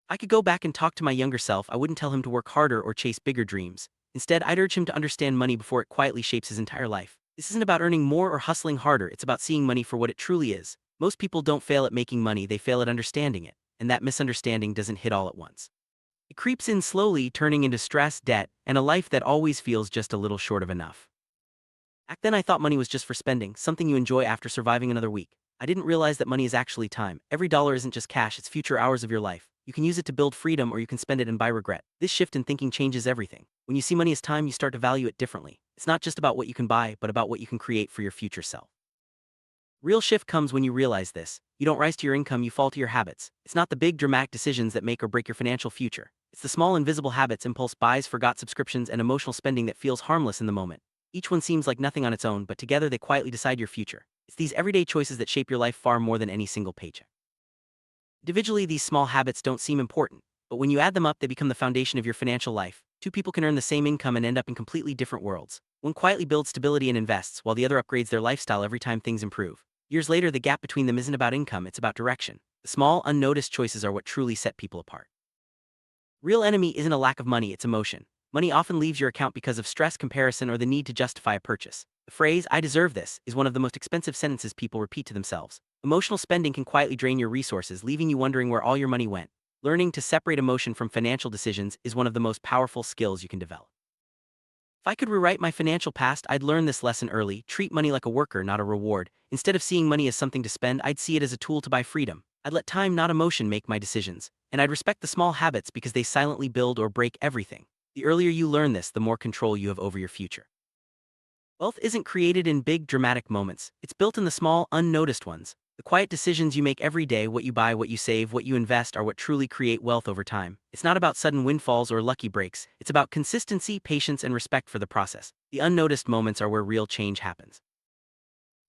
I could go back and talk to my younger self. I wouldn't tell him to work harder or chase bigger dreams. Instead, I'd urge him to understand money before it quietly shapes his entire life. This isn't about earning more or hustling harder, it's about seeing money for what it truly is. Most people don't fail at making money, they fail at understanding it, and that misunderstanding doesn't hit all at once. It creeps in slowly, turning into stress, debt, and a life that always feels just a little short of enough. Back then I thought money was just for spending, something you enjoy after surviving another week. I didn't realize that money is actually time. Every dollar isn't just cash, it's future hours of your life. You can use it to build freedom or you can spend it and buy regret. This shift in thinking changes everything. When you see money as time, you start to value it differently. It's not just about what you can buy, but about what you can create for your future self. Real shift comes when you realize this. You don't rise to your income, you fall to your habits. It's not the big dramatic decisions that make or break your financial future. It's the small invisible habits, impulse buys, forgot subscriptions, and emotional spending that feels harmless in the moment. Each one seems like nothing on its own, but together they quietly decide your future. It's these everyday choices that shape your life far more than any single paycheck. Individually, these small habits don't seem important, but when you add them up, they become the foundation of your financial life. Two people can earn the same income and end up in completely different worlds. One quietly builds stability and invests, while the other upgrades their lifestyle every time things improve. Years later, the gap between them isn't about income, it's about direction. The small, unnoticed choices are what truly set people apart. Real enemy isn't a lack of money, it's emotion. Money often leaves your account because of stress, comparison, or the need to justify a purchase. The phrase, "I deserve this," is one of the most expensive sentences people repeat to themselves. Emotional spending can quietly drain your resources, leaving you wondering where all your money went. Learning to separate emotion from financial decisions is one of the most powerful skills you can develop. If I could rewrite my financial past, I'd learn this lesson early: treat money like a worker, not a reward. Instead of seeing money as something to spend, I'd see it as a tool to buy freedom. I'd let time, not emotion, make my decisions. And I'd respect the small habits because they silently build or break everything. The earlier you learn this, the more control you have over your future. Wealth isn't created in big, dramatic moments. It's built in the small, unnoticed ones. The quiet decisions you make every day, what you buy, what you save, what you invest, are what truly create wealth over time. It's not about sudden windfalls or lucky breaks. It's about consistency, patience, and respect for the process. The unnoticed moments are where real change happens.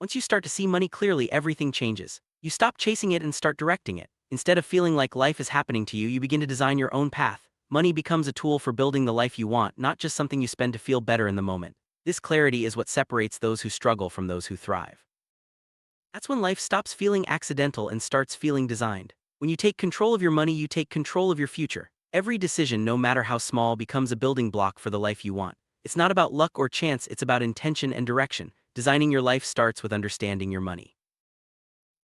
Once you start to see money clearly, everything changes. You stop chasing it and start directing it. Instead of feeling like life is happening to you, you begin to design your own path. Money becomes a tool for building the life you want, not just something you spend to feel better in the moment. This clarity is what separates those who struggle from those who thrive. That's when life stops feeling accidental and starts feeling designed. When you take control of your money, you take control of your future. Every decision, no matter how small, becomes a building block for the life you want. It's not about luck or chance, it's about intention and direction. Designing your life starts with understanding your money.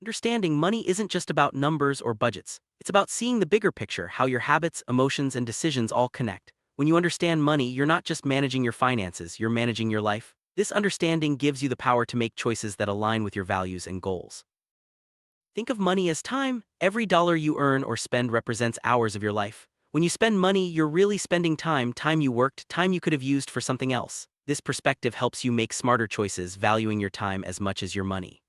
Understanding money isn't just about numbers or budgets. It's about seeing the bigger picture, how your habits, emotions, and decisions all connect. When you understand money, you're not just managing your finances, you're managing your life. This understanding gives you the power to make choices that align with your values and goals. Think of money as time. Every dollar you earn or spend represents hours of your life. When you spend money, you're really spending time, time you worked, time you could have used for something else. This perspective helps you make smarter choices, valuing your time as much as your money.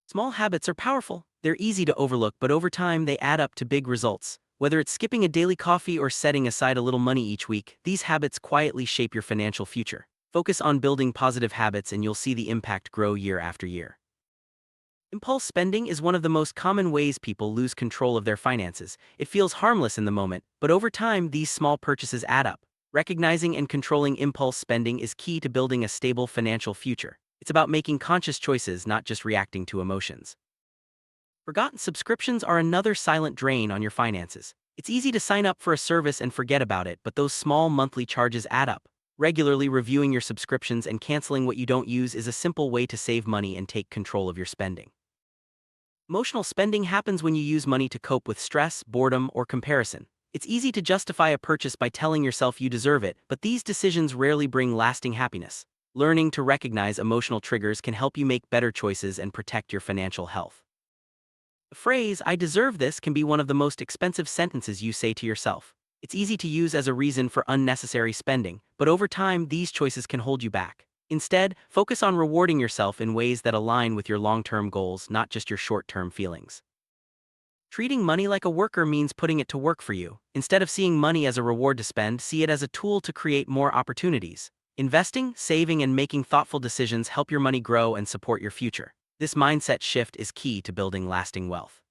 Small habits are powerful. They're easy to overlook, but over time they add up to big results. Whether it's skipping a daily coffee or setting aside a little money each week, these habits quietly shape your financial future. Focus on building positive habits and you'll see the impact grow year after year. Impulse spending is one of the most common ways people lose control of their finances. It feels harmless in the moment, but over time these small purchases add up. Recognizing and controlling impulse spending is key to building a stable financial future. It's about making conscious choices, not just reacting to emotions. Forgotten subscriptions are another silent drain on your finances. It's easy to sign up for a service and forget about it, but those small monthly charges add up. Regularly reviewing your subscriptions and canceling what you don't use is a simple way to save money and take control of your spending. Emotional spending happens when you use money to cope with stress, boredom, or comparison. It's easy to justify a purchase by telling yourself you deserve it, but these decisions rarely bring lasting happiness. Learning to recognize emotional triggers can help you make better choices and protect your financial health. The phrase, "I deserve this," can be one of the most expensive sentences you say to yourself. It's easy to use as a reason for unnecessary spending, but over time, these choices can hold you back. Instead, focus on rewarding yourself in ways that align with your long-term goals, not just your short-term feelings. Treating money like a worker means putting it to work for you. Instead of seeing money as a reward to spend, see it as a tool to create more opportunities. Investing, saving, and making thoughtful decisions help your money grow and support your future. This mindset shift is key to building lasting wealth.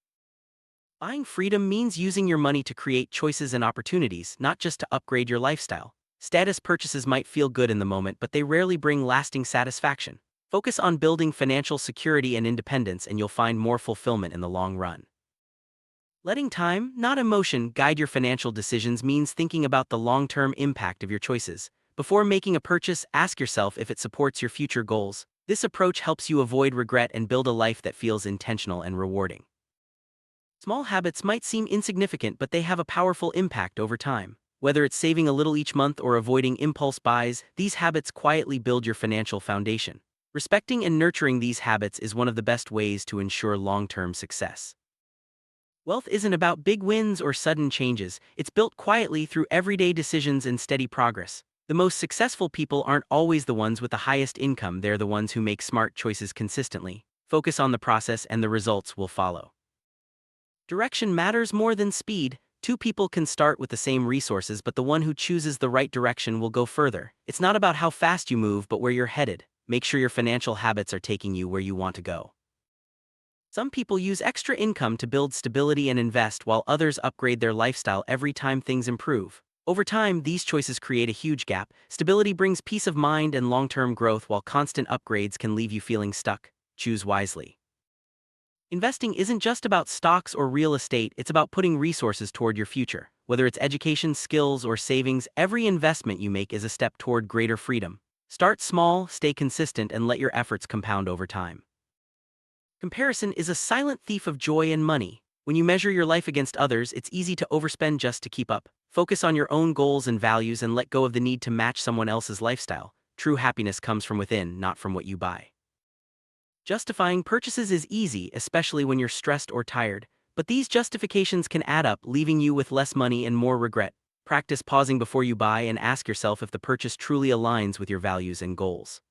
Buying freedom means using your money to create choices and opportunities, not just to upgrade your lifestyle. Status purchases might feel good in the moment, but they rarely bring lasting satisfaction. Focus on building financial security and independence, and you'll find more fulfillment in the long run. Letting time, not emotion, guide your financial decisions means thinking about the long-term impact of your choices. Before making a purchase, ask yourself if it supports your future goals. This approach helps you avoid regret and build a life that feels intentional and rewarding. Small habits might seem insignificant, but they have a powerful impact over time. Whether it's saving a little each month or avoiding impulse buys, these habits quietly build your financial foundation. Respecting and nurturing these habits is one of the best ways to ensure long-term success. Wealth isn't about big wins or sudden changes, it's built quietly through everyday decisions and steady progress. The most successful people aren't always the ones with the highest income, they're the ones who make smart choices consistently. Focus on the process and the results will follow. Direction matters more than speed. Two people can start with the same resources, but the one who chooses the right direction will go further. It's not about how fast you move, but where you're headed. Make sure your financial habits are taking you where you want to go. Some people use extra income to build stability and invest, while others upgrade their lifestyle every time things improve. Over time, these choices create a huge gap. Stability brings peace of mind and long-term growth, while constant upgrades can leave you feeling stuck. Choose wisely. Investing isn't just about stocks or real estate, it's about putting resources toward your future. Whether it's education, skills, or savings, every investment you make is a step toward greater freedom. Start small, stay consistent, and let your efforts compound over time. Comparison is a silent thief of joy and money. When you measure your life against others, it's easy to overspend just to keep up. Focus on your own goals and values and let go of the need to match someone else's lifestyle. True happiness comes from within, not from what you buy. Justifying purchases is easy, especially when you're stressed or tired, but these justifications can add up, leaving you with less money and more regret. Practice pausing before you buy and ask yourself if the purchase truly aligns with your values and goals.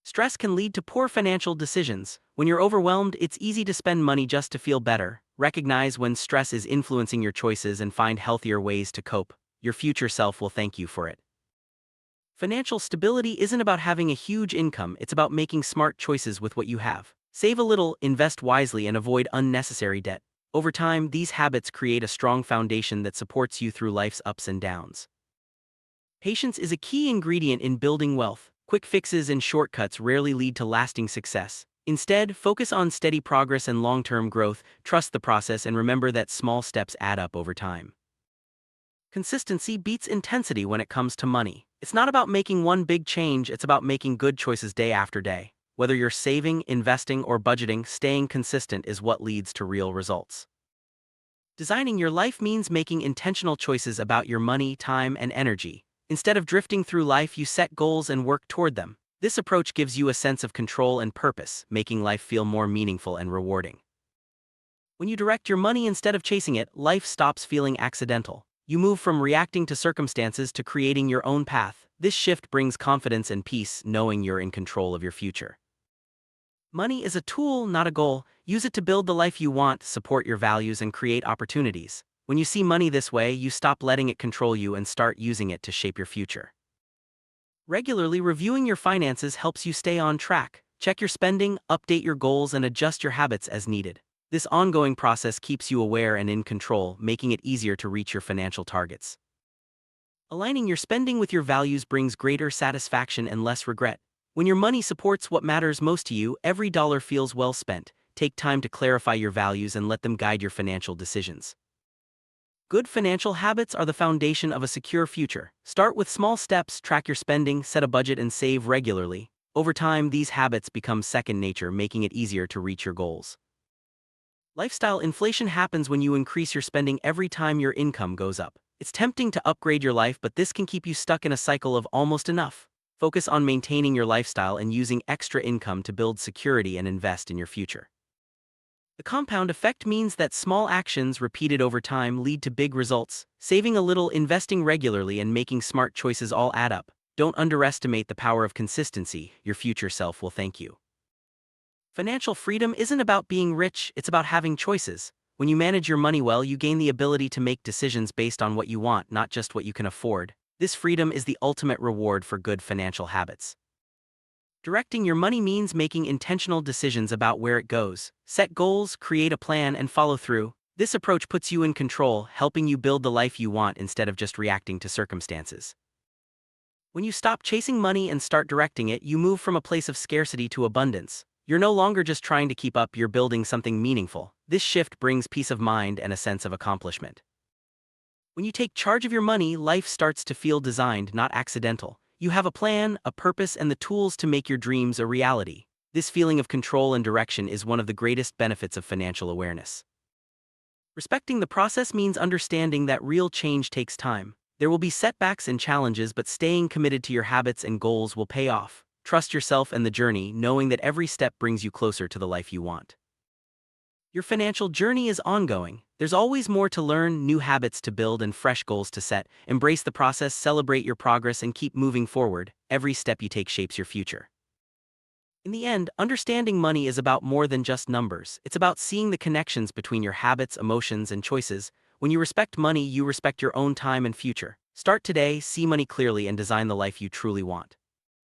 Stress can lead to poor financial decisions. When you're overwhelmed, it's easy to spend money just to feel better. Recognize when stress is influencing your choices and find healthier ways to cope. Your future self will thank you for it. Financial stability isn't about having a huge income, it's about making smart choices with what you have. Save a little, invest wisely, and avoid unnecessary debt. Over time, these habits create a strong foundation that supports you through life's ups and downs. Patience is a key ingredient in building wealth. Quick fixes and shortcuts rarely lead to lasting success. Instead, focus on steady progress and long-term growth, trust the process, and remember that small steps add up over time. Consistency beats intensity when it comes to money. It's not about making one big change, it's about making good choices day after day. Whether you're saving, investing, or budgeting, staying consistent is what leads to real results. Designing your life means making intentional choices about your money, time, and energy. Instead of drifting through life, you set goals and work toward them. This approach gives you a sense of control and purpose, making life feel more meaningful and rewarding. When you direct your money instead of chasing it, life stops feeling accidental. You move from reacting to circumstances to creating your own path. This shift brings confidence and peace, knowing you're in control of your future. Money is a tool, not a goal. Use it to build the life you want, support your values, and create opportunities. When you see money this way, you stop letting it control you and start using it to shape your future. Regularly reviewing your finances helps you stay on track. Check your spending, update your goals, and adjust your habits as needed. This ongoing process keeps you aware and in control, making it easier to reach your financial targets. Aligning your spending with your values brings greater satisfaction and less regret. When your money supports what matters most to you, every dollar feels well spent. Take time to clarify your values and let them guide your financial decisions. Good financial habits are the foundation of a secure future. Start with small steps, track your spending, set a budget, and save regularly. Over time, these habits become second nature, making it easier to reach your goals. Lifestyle inflation happens when you increase your spending every time your income goes up. It's tempting to upgrade your life, but this can keep you stuck in a cycle of almost enough. Focus on maintaining your lifestyle and using extra income to build security and invest in your future. The compound effect means that small actions repeated over time lead to big results. Saving a little, investing regularly, and making smart choices all add up. Don't underestimate the power of consistency. Your future self will thank you. Financial freedom isn't about being rich, it's about having choices. When you manage your money well, you gain the ability to make decisions based on what you want, not just what you can afford. This freedom is the ultimate reward for good financial habits. Directing your money means making intentional decisions about where it goes. Set goals, create a plan, and follow through. This approach puts you in control, helping you build the life you want instead of just reacting to circumstances. When you stop chasing money and start directing it, you move from a place of scarcity to abundance. You're no longer just trying to keep up, you're building something meaningful. This shift brings peace of mind and a sense of accomplishment. When you take charge of your money, life starts to feel designed, not accidental. You have a plan, a purpose, and the tools to make your dreams a reality. This feeling of control and direction is one of the greatest benefits of financial awareness. Respecting the process means understanding that real change takes time. There will be setbacks and challenges, but staying committed to your habits and goals will pay off. Trust yourself and the journey, knowing that every step brings you closer to the life you want. Your financial journey is ongoing. There's always more to learn, new habits to build, and fresh goals to set. Embrace the process, celebrate your progress, and keep moving forward. Every step you take shapes your future. In the end, understanding money is about more than just numbers. It's about seeing the connections between your habits, emotions, and choices. When you respect money, you respect your own time and future. Start today, see money clearly, and design the life you truly want.